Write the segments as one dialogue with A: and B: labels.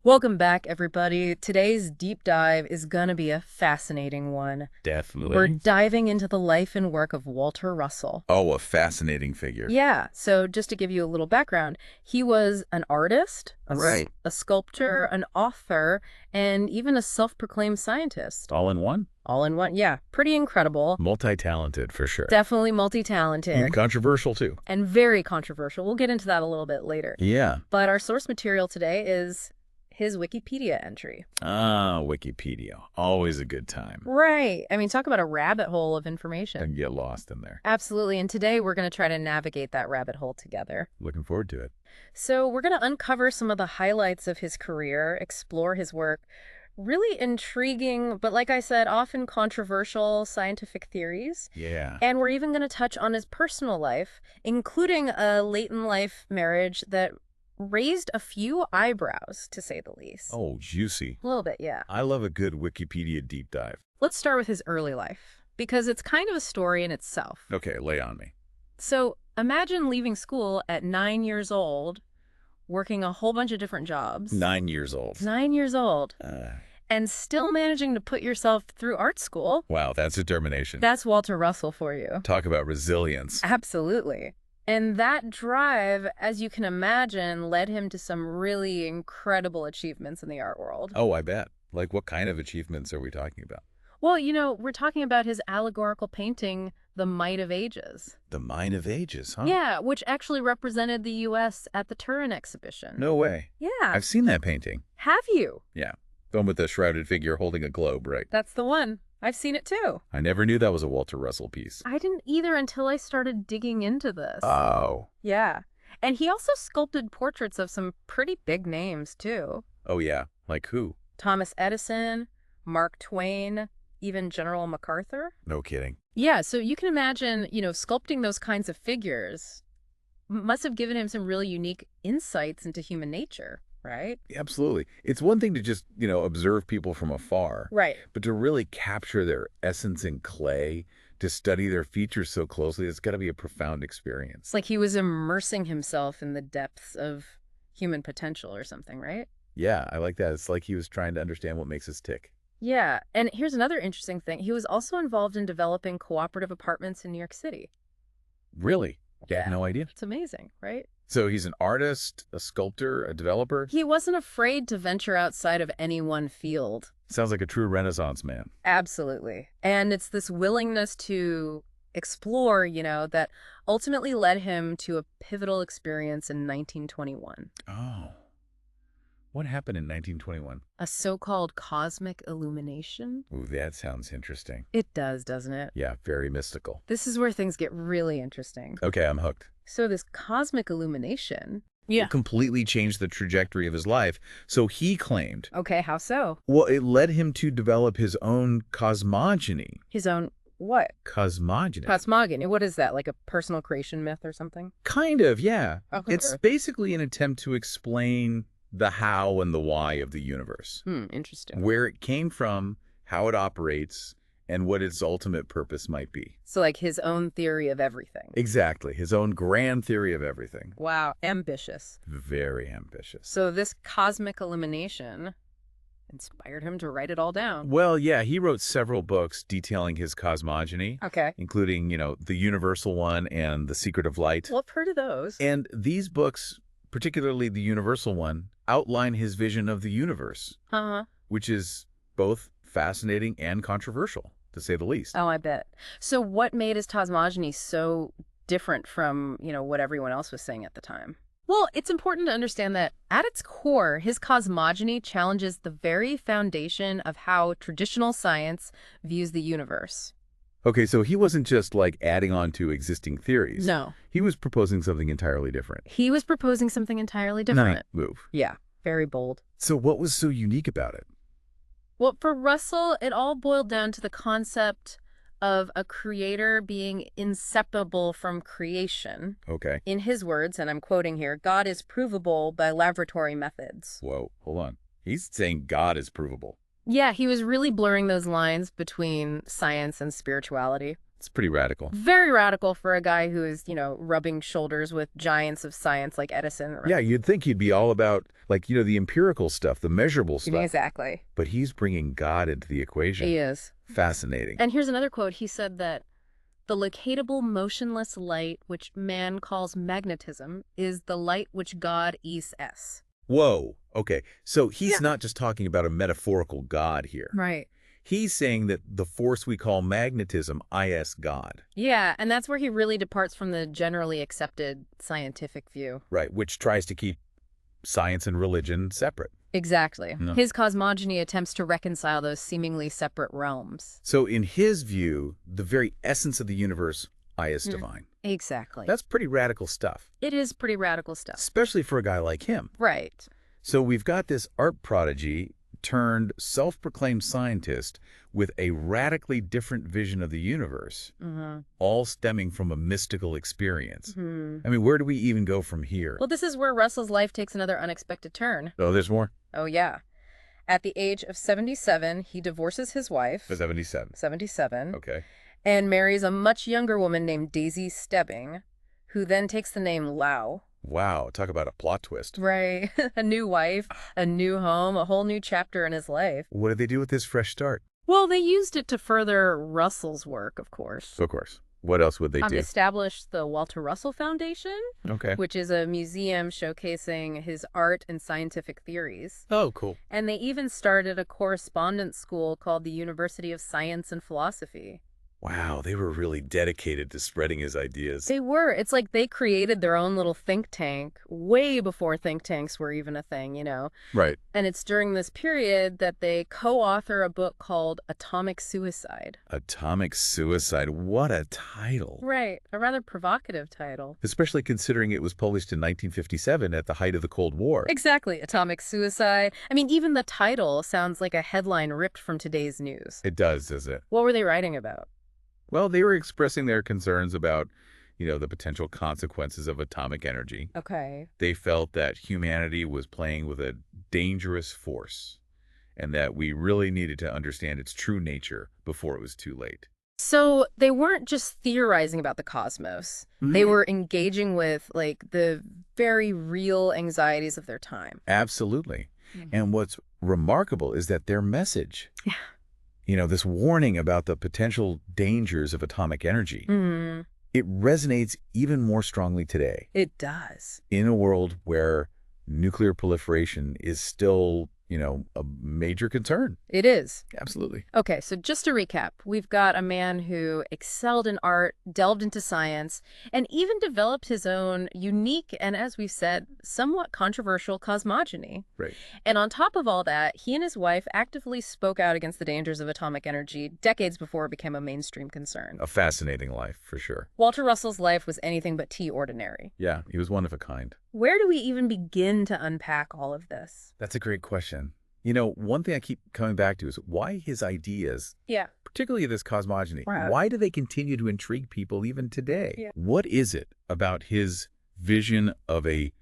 A: Welcome back, everybody. Today's deep dive is gonna be a fascinating one. We're
B: Definitely.
A: diving into the life and work of Walter Russell.
B: Oh, a fascinating figure.
A: Yeah, so just to give you a little background, he was an artist,
B: Right.
A: a sculptor, an author, and even a self-proclaimed scientist.
B: All in one?
A: All in one. Yeah, pretty incredible.
B: Multi-talented, for sure.
A: Definitely multi-talented
B: Controversial, too.
A: and very controversial. We'll get into that a little bit later.
B: Yeah.
A: But our source material today is his Wikipedia entry.
B: Ah, Wikipedia. Always a good time.
A: Right. I mean, talk about a rabbit hole of information.
B: And get lost in there.
A: Absolutely. And today we're going to try to navigate that rabbit hole together.
B: Looking forward to it.
A: So we're going to uncover some of the highlights of his career, explore his work, really intriguing, but like I said, often controversial scientific theories.
B: Yeah.
A: And we're even going to touch on his personal life, including a late-in-life marriage that raised a few eyebrows, to say the least.
B: Oh, juicy.
A: A little bit, yeah.
B: I love a good Wikipedia deep dive.
A: Let's start with his early life, because it's kind of a story in itself.
B: Okay, lay on me.
A: So imagine leaving school at 9 years old, working a whole bunch of different jobs.
B: 9 years old.
A: 9 years old. And still managing to put yourself through art school.
B: Wow, that's determination.
A: That's Walter Russell for you.
B: Talk about resilience.
A: Absolutely. And that drive, as you can imagine, led him to some really incredible achievements in the art world.
B: Oh, I bet. Like, what kind of achievements are we talking about?
A: Well, we're talking about his allegorical painting, The Might of Ages.
B: The Mind of Ages, huh?
A: Yeah, which actually represented the U.S. at the Turin exhibition.
B: No way.
A: Yeah.
B: I've seen that painting.
A: Have you?
B: Yeah. The one with the shrouded figure holding a globe, right?
A: That's the one. I've seen it too.
B: I never knew that was a Walter Russell piece.
A: I didn't either until I started digging into this.
B: Oh.
A: Yeah. And he also sculpted portraits of some pretty big names too.
B: Oh, yeah. Like who?
A: Thomas Edison, Mark Twain, even General MacArthur.
B: No kidding.
A: Yeah, so you can imagine, sculpting those kinds of figures must have given him some really unique insights into human nature, right?
B: Absolutely. It's one thing to just, observe people from afar.
A: Right.
B: But to really capture their essence in clay, to study their features so closely, it's got to be a profound experience.
A: It's like he was immersing himself in the depths of human potential or something, right?
B: Yeah, I like that. It's like he was trying to understand what makes us tick.
A: Yeah, and here's another interesting thing. He was also involved in developing cooperative apartments in New York City.
B: Really? I
A: Yeah.
B: had no idea.
A: It's amazing, right?
B: So he's an artist, a sculptor, a developer?
A: He wasn't afraid to venture outside of any one field.
B: Sounds like a true Renaissance man.
A: Absolutely. And it's this willingness to explore, that ultimately led him to a pivotal experience in 1921.
B: Oh. What happened in 1921?
A: A so-called cosmic illumination.
B: Ooh, that sounds interesting.
A: It does, doesn't it?
B: Yeah, very mystical.
A: This is where things get really interesting.
B: Okay, I'm hooked.
A: So this cosmic illumination.
B: It completely changed the trajectory of his life. So he claimed,
A: Okay, how so?
B: well, it led him to develop his own cosmogony.
A: His own what?
B: Cosmogony.
A: Cosmogony. What is that? Like a personal creation myth or something?
B: Kind of, yeah.
A: Okay.
B: It's basically an attempt to explain the how and the why of the universe.
A: Interesting.
B: Where it came from, how it operates, and what its ultimate purpose might be.
A: So like his own theory of everything.
B: Exactly. His own grand theory of everything.
A: Wow, ambitious.
B: Very ambitious.
A: So this cosmic illumination inspired him to write it all down.
B: Well, yeah, he wrote several books detailing his cosmogony,
A: Okay.
B: including, the universal one and The Secret of Light.
A: Well, I've heard of those.
B: And these books, particularly the universal one, outline his vision of the universe,
A: Uh-huh.
B: which is both fascinating and controversial, to say the least.
A: Oh, I bet. So what made his cosmogony so different from, what everyone else was saying at the time? Well, it's important to understand that at its core, his cosmogony challenges the very foundation of how traditional science views the universe.
B: Okay, so he wasn't just like adding on to existing theories.
A: No.
B: He was proposing something entirely different.
A: He was proposing something entirely different.
B: Nice move.
A: Yeah, very bold.
B: So what was so unique about it?
A: Well, for Russell, it all boiled down to the concept of a creator being inseparable from creation.
B: Okay.
A: In his words, and I'm quoting here, God is provable by laboratory methods.
B: Whoa, hold on. He's saying God is provable.
A: Yeah, he was really blurring those lines between science and spirituality.
B: It's pretty radical.
A: Very radical for a guy who is, rubbing shoulders with giants of science like Edison.
B: Yeah, you'd think he'd be all about, like, the empirical stuff, the measurable stuff.
A: Exactly.
B: But he's bringing God into the equation.
A: He is.
B: Fascinating.
A: And here's another quote. He said that the locatable, motionless light, which man calls magnetism, is the light which God is.
B: Whoa. Okay. So he's not just talking about a metaphorical God here.
A: Right.
B: He's saying that the force we call magnetism is God.
A: Yeah, and that's where he really departs from the generally accepted scientific view.
B: Right, which tries to keep science and religion separate.
A: Exactly.
B: No.
A: His cosmogony attempts to reconcile those seemingly separate realms.
B: So in his view, the very essence of the universe is divine.
A: Exactly.
B: That's pretty radical stuff.
A: It is pretty radical stuff.
B: Especially for a guy like him.
A: Right.
B: So we've got this art prodigy turned self-proclaimed scientist with a radically different vision of the universe, all stemming from a mystical experience. I mean, where do we even go from here?
A: Well, this is where Russell's life takes another unexpected turn.
B: Oh, there's more?
A: Oh, yeah. At the age of 77, he divorces his wife.
B: 77.
A: 77.
B: Okay.
A: And marries a much younger woman named Daisy Stebbing, who then takes the name Lau.
B: Wow, talk about a plot twist.
A: Right. A new wife, a new home, a whole new chapter in his life.
B: What did they do with this fresh start?
A: Well, they used it to further Russell's work, of course.
B: Of course. What else would they do?
A: Established the Walter Russell Foundation,
B: Okay.
A: which is a museum showcasing his art and scientific theories.
B: Oh, cool.
A: And they even started a correspondence school called the University of Science and Philosophy.
B: Wow, they were really dedicated to spreading his ideas.
A: They were. It's like they created their own little think tank way before think tanks were even a thing,
B: Right.
A: And it's during this period that they co-author a book called Atomic Suicide.
B: Atomic Suicide. What a title.
A: Right. A rather provocative title.
B: Especially considering it was published in 1957 at the height of the Cold War.
A: Exactly. Atomic Suicide. I mean, even the title sounds like a headline ripped from today's news.
B: It does, does it?
A: What were they writing about?
B: Well, they were expressing their concerns about, the potential consequences of atomic energy.
A: Okay.
B: They felt that humanity was playing with a dangerous force and that we really needed to understand its true nature before it was too late.
A: So they weren't just theorizing about the cosmos. They were engaging with, the very real anxieties of their time.
B: Absolutely. And what's remarkable is that their message, this warning about the potential dangers of atomic energy, it resonates even more strongly today.
A: It does.
B: In a world where nuclear proliferation is still, a major concern.
A: It is.
B: Absolutely.
A: Okay, so just to recap, we've got a man who excelled in art, delved into science, and even developed his own unique and, as we've said, somewhat controversial cosmogony.
B: Right.
A: And on top of all that, he and his wife actively spoke out against the dangers of atomic energy decades before it became a mainstream concern.
B: A fascinating life, for sure.
A: Walter Russell's life was anything but ordinary.
B: Yeah, he was one of a kind.
A: Where do we even begin to unpack all of this?
B: That's a great question. One thing I keep coming back to is why his ideas, particularly this cosmogony, why do they continue to intrigue people even today?
A: Yeah.
B: What is it about his vision of a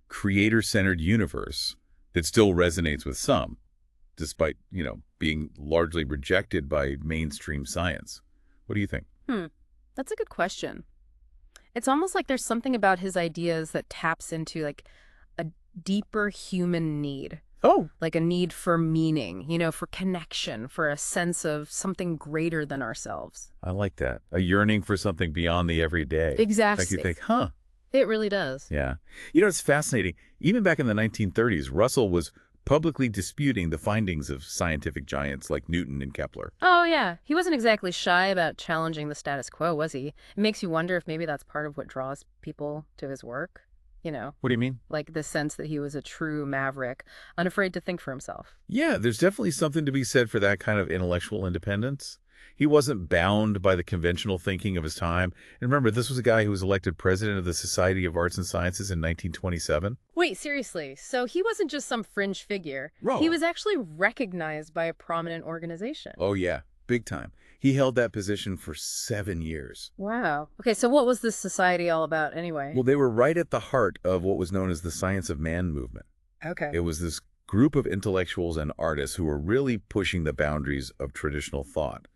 B: creator-centered universe that still resonates with some, despite, being largely rejected by mainstream science? What do you think?
A: That's a good question. It's almost like there's something about his ideas that taps into, a deeper human need.
B: Oh.
A: Like a need for meaning, for connection, for a sense of something greater than ourselves.
B: I like that. A yearning for something beyond the everyday.
A: Exactly.
B: Like you think,
A: It really does.
B: Yeah. It's fascinating. Even back in the 1930s, Russell was publicly disputing the findings of scientific giants like Newton and Kepler.
A: Oh, yeah. He wasn't exactly shy about challenging the status quo, was he? It makes you wonder if maybe that's part of what draws people to his work.
B: What do you mean?
A: Like the sense that he was a true maverick, unafraid to think for himself.
B: Yeah, there's definitely something to be said for that kind of intellectual independence. He wasn't bound by the conventional thinking of his time. And remember, this was a guy who was elected president of the Society of Arts and Sciences in 1927.
A: Wait, seriously? So he wasn't just some fringe figure.
B: Wrong.
A: He was actually recognized by a prominent organization.
B: Oh, yeah. Big time. He held that position for 7 years.
A: Wow. Okay, so what was this society all about anyway?
B: Well, they were right at the heart of what was known as the Science of Man movement.
A: Okay.
B: It was this group of intellectuals and artists who were really pushing the boundaries of traditional thought.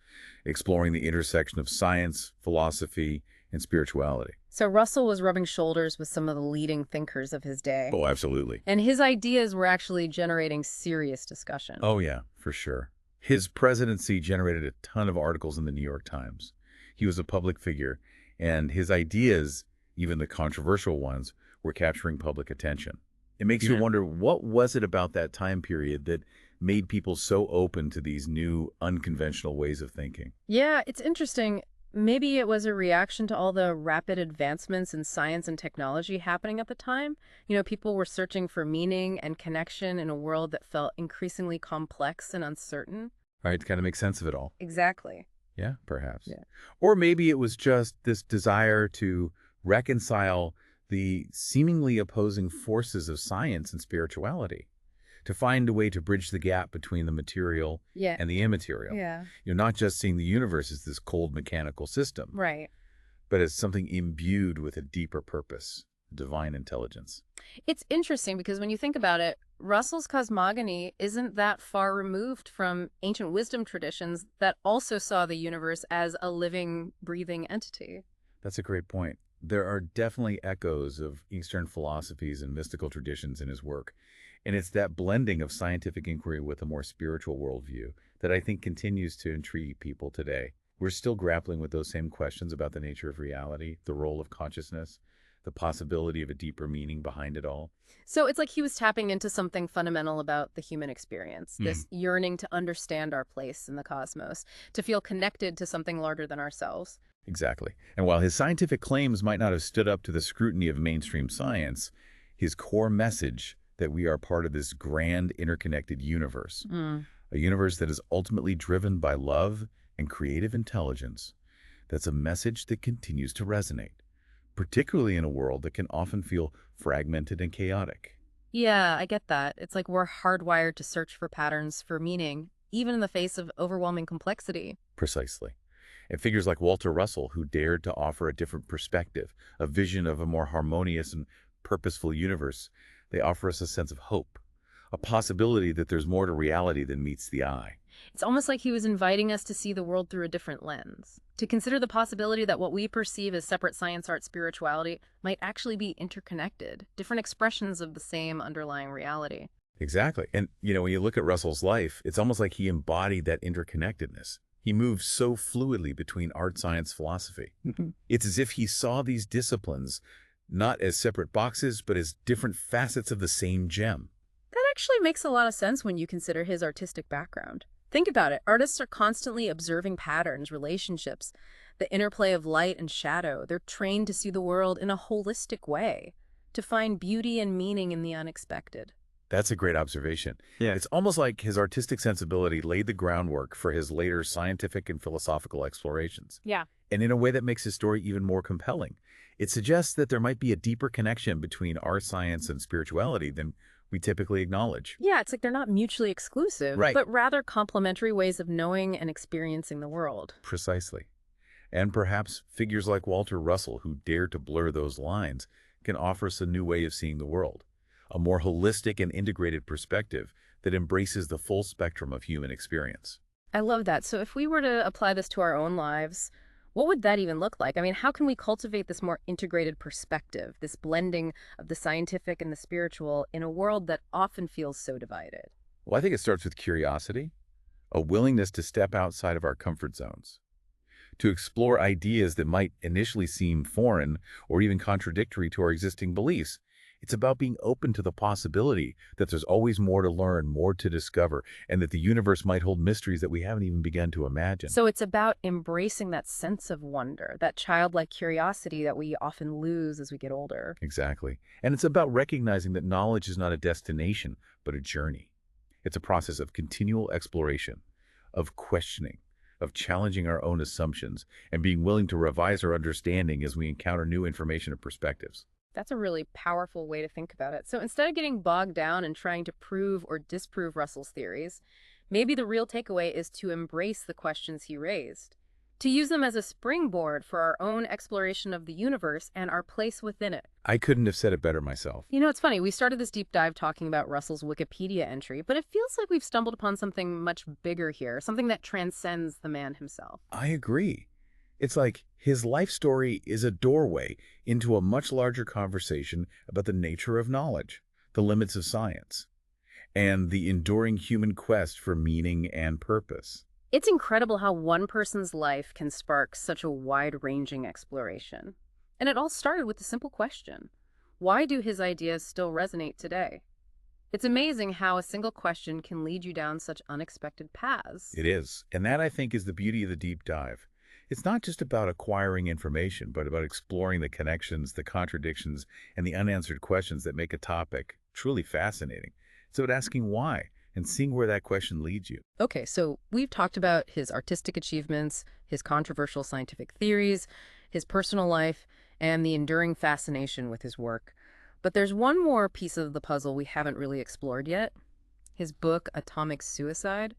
B: exploring the intersection of science, philosophy, and spirituality.
A: So Russell was rubbing shoulders with some of the leading thinkers of his day.
B: Oh, absolutely.
A: And his ideas were actually generating serious discussion.
B: Oh, yeah, for sure. His presidency generated a ton of articles in the New York Times. He was a public figure, and his ideas, even the controversial ones, were capturing public attention. It makes you wonder, what was it about that time period that made people so open to these new, unconventional ways of thinking?
A: Yeah, it's interesting. Maybe it was a reaction to all the rapid advancements in science and technology happening at the time. People were searching for meaning and connection in a world that felt increasingly complex and uncertain.
B: Right, to kind of make sense of it all.
A: Exactly.
B: Yeah, perhaps.
A: Yeah.
B: Or maybe it was just this desire to reconcile the seemingly opposing forces of science and spirituality, to find a way to bridge the gap between the material
A: Yeah.
B: and the immaterial.
A: Yeah.
B: You're not just seeing the universe as this cold mechanical system,
A: Right.
B: but as something imbued with a deeper purpose, divine intelligence.
A: It's interesting because when you think about it, Russell's cosmogony isn't that far removed from ancient wisdom traditions that also saw the universe as a living, breathing entity.
B: That's a great point. There are definitely echoes of Eastern philosophies and mystical traditions in his work, and it's that blending of scientific inquiry with a more spiritual worldview that I think continues to intrigue people today. We're still grappling with those same questions about the nature of reality, the role of consciousness, the possibility of a deeper meaning behind it all.
A: So it's like he was tapping into something fundamental about the human experience, this yearning to understand our place in the cosmos, to feel connected to something larger than ourselves.
B: Exactly. And while his scientific claims might not have stood up to the scrutiny of mainstream science, his core message that we are part of this grand interconnected universe, a universe that is ultimately driven by love and creative intelligence, that's a message that continues to resonate, particularly in a world that can often feel fragmented and chaotic.
A: Yeah, I get that. It's like we're hardwired to search for patterns, for meaning, even in the face of overwhelming complexity.
B: Precisely. And figures like Walter Russell, who dared to offer a different perspective, a vision of a more harmonious and purposeful universe, they offer us a sense of hope, a possibility that there's more to reality than meets the eye.
A: It's almost like he was inviting us to see the world through a different lens, to consider the possibility that what we perceive as separate science, art, spirituality might actually be interconnected, different expressions of the same underlying reality.
B: Exactly. And, when you look at Russell's life, it's almost like he embodied that interconnectedness. He moved so fluidly between art, science, philosophy. It's as if he saw these disciplines not as separate boxes, but as different facets of the same gem.
A: That actually makes a lot of sense when you consider his artistic background. Think about it. Artists are constantly observing patterns, relationships, the interplay of light and shadow. They're trained to see the world in a holistic way, to find beauty and meaning in the unexpected.
B: That's a great observation.
C: Yeah.
B: It's almost like his artistic sensibility laid the groundwork for his later scientific and philosophical explorations.
A: Yeah.
B: And in a way that makes his story even more compelling. It suggests that there might be a deeper connection between art, science, and spirituality than we typically acknowledge.
A: Yeah, it's like they're not mutually exclusive,
B: Right.
A: but rather complementary ways of knowing and experiencing the world.
B: Precisely. And perhaps figures like Walter Russell, who dared to blur those lines, can offer us a new way of seeing the world, a more holistic and integrated perspective that embraces the full spectrum of human experience.
A: I love that. So if we were to apply this to our own lives, what would that even look like? I mean, how can we cultivate this more integrated perspective, this blending of the scientific and the spiritual in a world that often feels so divided?
B: Well, I think it starts with curiosity, a willingness to step outside of our comfort zones, to explore ideas that might initially seem foreign or even contradictory to our existing beliefs. It's about being open to the possibility that there's always more to learn, more to discover, and that the universe might hold mysteries that we haven't even begun to imagine.
A: So it's about embracing that sense of wonder, that childlike curiosity that we often lose as we get older.
B: Exactly. And it's about recognizing that knowledge is not a destination, but a journey. It's a process of continual exploration, of questioning, of challenging our own assumptions, and being willing to revise our understanding as we encounter new information and perspectives.
A: That's a really powerful way to think about it. So instead of getting bogged down and trying to prove or disprove Russell's theories, maybe the real takeaway is to embrace the questions he raised, to use them as a springboard for our own exploration of the universe and our place within it.
B: I couldn't have said it better myself.
A: You know, it's funny, we started this deep dive talking about Russell's Wikipedia entry, but it feels like we've stumbled upon something much bigger here, something that transcends the man himself.
B: I agree. It's like his life story is a doorway into a much larger conversation about the nature of knowledge, the limits of science, and the enduring human quest for meaning and purpose.
A: It's incredible how one person's life can spark such a wide-ranging exploration. And it all started with the simple question: why do his ideas still resonate today? It's amazing how a single question can lead you down such unexpected paths.
B: It is. And that, I think, is the beauty of the deep dive. It's not just about acquiring information, but about exploring the connections, the contradictions, and the unanswered questions that make a topic truly fascinating. It's about asking why and seeing where that question leads you.
A: Okay, so we've talked about his artistic achievements, his controversial scientific theories, his personal life, and the enduring fascination with his work. But there's one more piece of the puzzle we haven't really explored yet: his book, Atomic Suicide.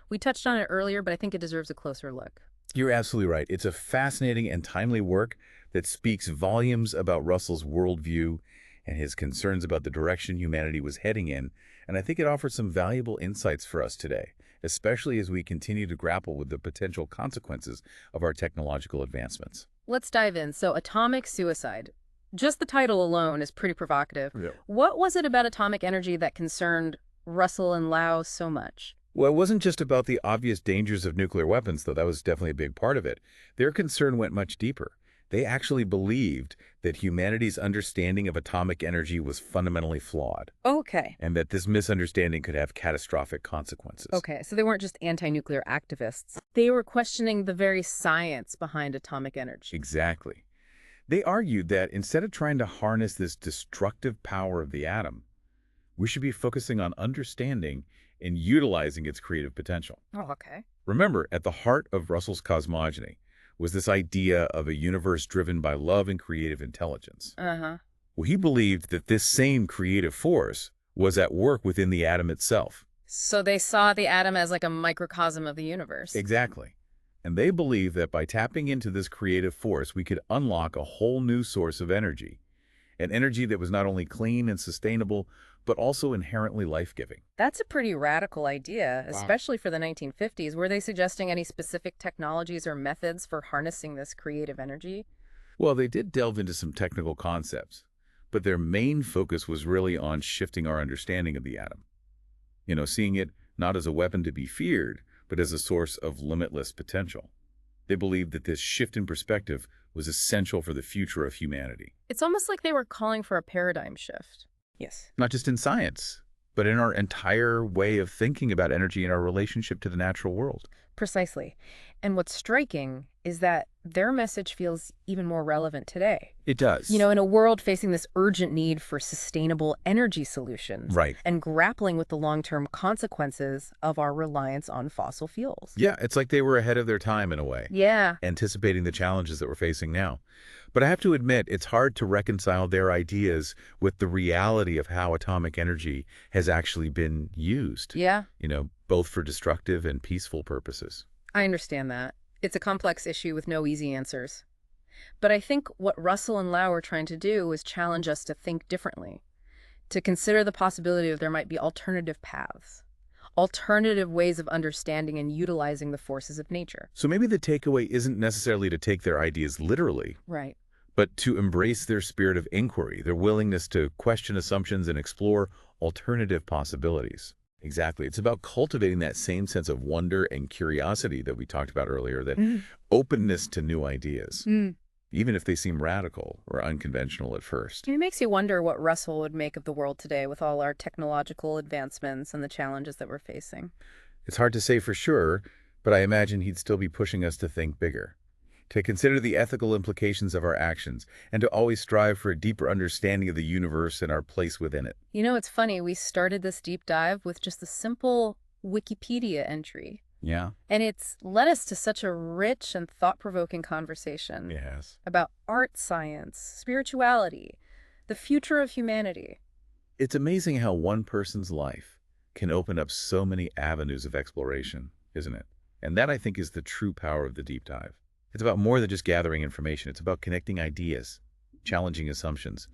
A: We touched on it earlier, but I think it deserves a closer look.
B: You're absolutely right. It's a fascinating and timely work that speaks volumes about Russell's worldview and his concerns about the direction humanity was heading in, and I think it offers some valuable insights for us today, especially as we continue to grapple with the potential consequences of our technological advancements.
A: Let's dive in. So, Atomic Suicide. Just the title alone is pretty provocative.
B: Yeah.
A: What was it about atomic energy that concerned Russell and Lau so much?
B: Well, it wasn't just about the obvious dangers of nuclear weapons, though that was definitely a big part of it. Their concern went much deeper. They actually believed that humanity's understanding of atomic energy was fundamentally flawed,
A: Okay.
B: and that this misunderstanding could have catastrophic consequences.
A: Okay, so they weren't just anti-nuclear activists. They were questioning the very science behind atomic energy.
B: Exactly. They argued that instead of trying to harness this destructive power of the atom, we should be focusing on understanding and utilizing its creative potential.
A: Oh, okay.
B: Remember, at the heart of Russell's cosmogony was this idea of a universe driven by love and creative intelligence.
A: Uh-huh.
B: Well, he believed that this same creative force was at work within the atom itself.
A: So they saw the atom as like a microcosm of the universe.
B: Exactly. And they believed that by tapping into this creative force, we could unlock a whole new source of energy. An energy that was not only clean and sustainable, but also inherently life-giving.
A: That's a pretty radical idea,
B: Wow.
A: especially for the 1950s. Were they suggesting any specific technologies or methods for harnessing this creative energy?
B: Well, they did delve into some technical concepts, but their main focus was really on shifting our understanding of the atom. Seeing it not as a weapon to be feared, but as a source of limitless potential. They believed that this shift in perspective was essential for the future of humanity.
A: It's almost like they were calling for a paradigm shift. Yes.
B: Not just in science, but in our entire way of thinking about energy and our relationship to the natural world.
A: Precisely. And what's striking is that their message feels even more relevant today.
B: It does.
A: In a world facing this urgent need for sustainable energy solutions.
B: Right.
A: And grappling with the long-term consequences of our reliance on fossil fuels.
B: Yeah, it's like they were ahead of their time in a way,
A: Yeah.
B: anticipating the challenges that we're facing now. But I have to admit, it's hard to reconcile their ideas with the reality of how atomic energy has actually been used,
A: Yeah.
B: both for destructive and peaceful purposes.
A: I understand that. It's a complex issue with no easy answers. But I think what Russell and Lau are trying to do is challenge us to think differently, to consider the possibility that there might be alternative paths, alternative ways of understanding and utilizing the forces of nature.
B: So maybe the takeaway isn't necessarily to take their ideas literally,
A: Right.
B: but to embrace their spirit of inquiry, their willingness to question assumptions and explore alternative possibilities. Exactly. It's about cultivating that same sense of wonder and curiosity that we talked about earlier, that openness to new ideas, even if they seem radical or unconventional at first.
A: It makes you wonder what Russell would make of the world today with all our technological advancements and the challenges that we're facing.
B: It's hard to say for sure, but I imagine he'd still be pushing us to think bigger, to consider the ethical implications of our actions, and to always strive for a deeper understanding of the universe and our place within it.
A: It's funny, we started this deep dive with just a simple Wikipedia entry.
B: Yeah.
A: And it's led us to such a rich and thought-provoking conversation
B: Yes.
A: about art science, spirituality, the future of humanity.
B: It's amazing how one person's life can open up so many avenues of exploration, isn't it? And that, I think, is the true power of the deep dive. It's about more than just gathering information. It's about connecting ideas, challenging assumptions,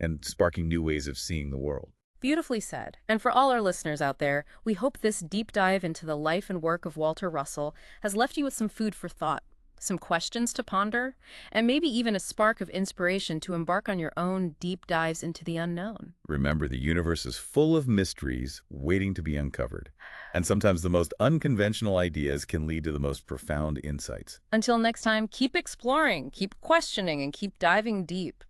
B: and sparking new ways of seeing the world.
A: Beautifully said. And for all our listeners out there, we hope this deep dive into the life and work of Walter Russell has left you with some food for thought, some questions to ponder, and maybe even a spark of inspiration to embark on your own deep dives into the unknown.
B: Remember, the universe is full of mysteries waiting to be uncovered. And sometimes the most unconventional ideas can lead to the most profound insights.
A: Until next time, keep exploring, keep questioning, and keep diving deep.